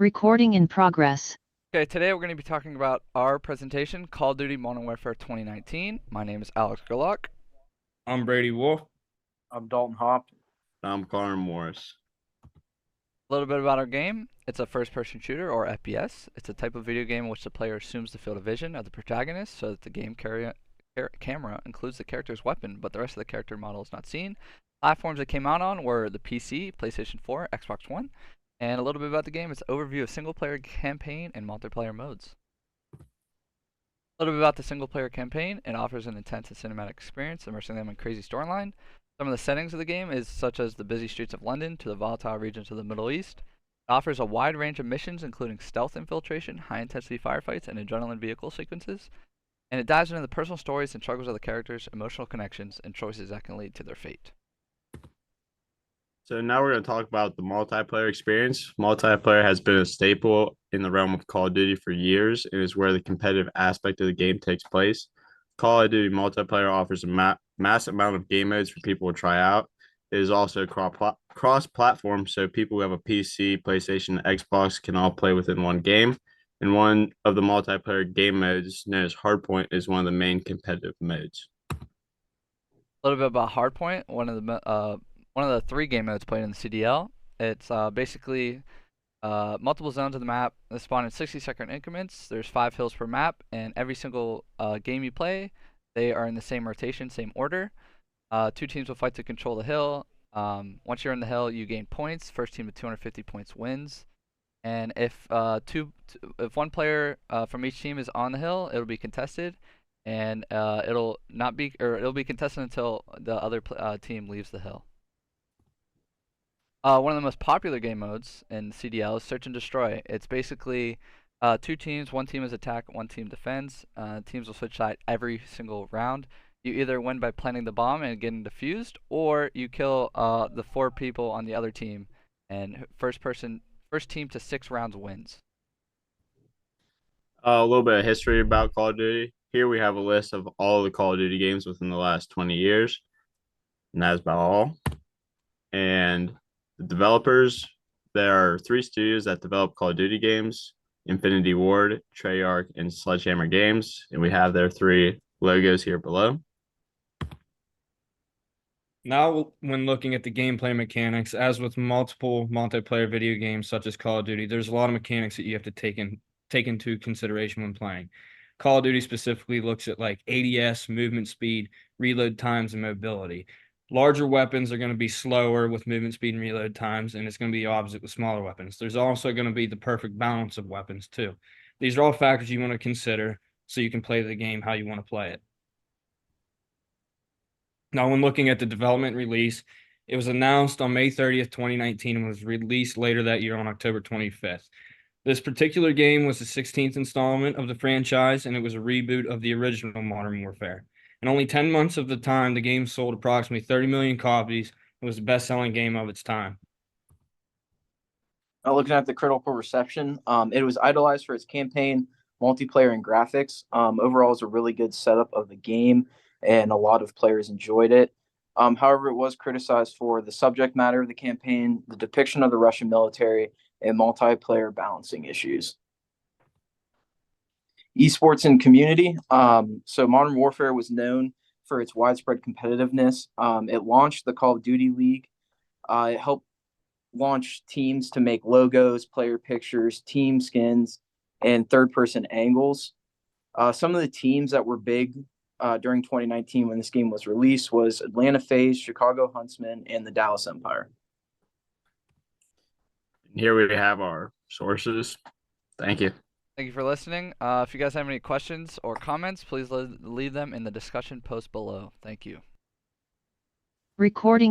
Recording in progress. Okay, today we're going to be talking about our presentation, Call of Duty Modern Warfare 2019. My name is Alex Gierlach. I'm Brady Wolfe. I'm Dalton Houpt. I'm Connor Morris. A little bit about our game. It's a first-person shooter, or FPS. It's a type of video game in which the player assumes the field of vision of the protagonist so that the game camera includes the character's weapon, but the rest of the character model is not seen. Platforms it came out on were the PC, PlayStation 4, Xbox One. And a little bit about the game, it's an overview of single-player campaign and multiplayer modes. A little bit about the single-player campaign. It offers an intense and cinematic experience, immersing them in crazy storyline. Some of the settings of the game is such as the busy streets of London to the volatile regions of the Middle East. It offers a wide range of missions, including stealth infiltration, high-intensity firefights, and adrenaline vehicle sequences. And it dives into the personal stories and struggles of the characters, emotional connections, and choices that can lead to their fate. So now we're going to talk about the multiplayer experience. Multiplayer has been a staple in the realm of Call of Duty for years and is where the competitive aspect of the game takes place. Call of Duty multiplayer offers a massive amount of game modes for people to try out. It is also cross-platform, so people who have a PC, PlayStation, Xbox can all play within one game. And one of the multiplayer game modes, known as Hardpoint, is one of the main competitive modes. A little bit about Hardpoint, one of the 3 game modes played in the CDL. It's basically multiple zones of the map that spawn in 60-second increments. There's 5 hills per map, and every single game you play, they are in the same rotation, same order. 2 teams will fight to control the hill. Once you're in the hill, you gain points. First team with 250 points wins. And if one player from each team is on the hill, it'll be contested, and it'll be contested until the other team leaves the hill. One of the most popular game modes in CDL is Search and Destroy. It's basically 2 teams. One team is attack, one team defends. Teams will switch side every single round. You either win by planting the bomb and getting defused, or you kill the 4 people on the other team, and first team to 6 rounds wins. A little bit of history about Call of Duty. Here we have a list of all the Call of Duty games within the last 20 years, and that's about all. And the developers, there are 3 studios that develop Call of Duty games: Infinity Ward, Treyarch, and Sledgehammer Games. And we have their 3 logos here below. Now, when looking at the gameplay mechanics, as with multiple multiplayer video games such as Call of Duty, there's a lot of mechanics that you have to take into consideration when playing. Call of Duty specifically looks at like ADS, movement speed, reload times, and mobility. Larger weapons are going to be slower with movement speed and reload times, and it's going to be the opposite with smaller weapons. There's also going to be the perfect balance of weapons too. These are all factors you want to consider so you can play the game how you want to play it. Now, when looking at the development release, it was announced on May 30th, 2019, and was released later that year on October 25th. This particular game was the 16th installment of the franchise, and it was a reboot of the original Modern Warfare. In only 10 months of the time, the game sold approximately 30 million copies. It was the best-selling game of its time. Looking at the critical reception, it was idolized for its campaign, multiplayer, and graphics. Overall, it was a really good setup of the game, and a lot of players enjoyed it. However, it was criticized for the subject matter of the campaign, the depiction of the Russian military, and multiplayer balancing issues. Esports and community. So Modern Warfare was known for its widespread competitiveness. It launched the Call of Duty League. It helped launch teams to make logos, player pictures, team skins, and third-person angles. Some of the teams that were big during 2019 when this game was released was Atlanta FaZe, Chicago Huntsmen, and the Dallas Empire. Here we have our sources. Thank you. Thank you for listening. If you guys have any questions or comments, please leave them in the discussion post below. Thank you. Recording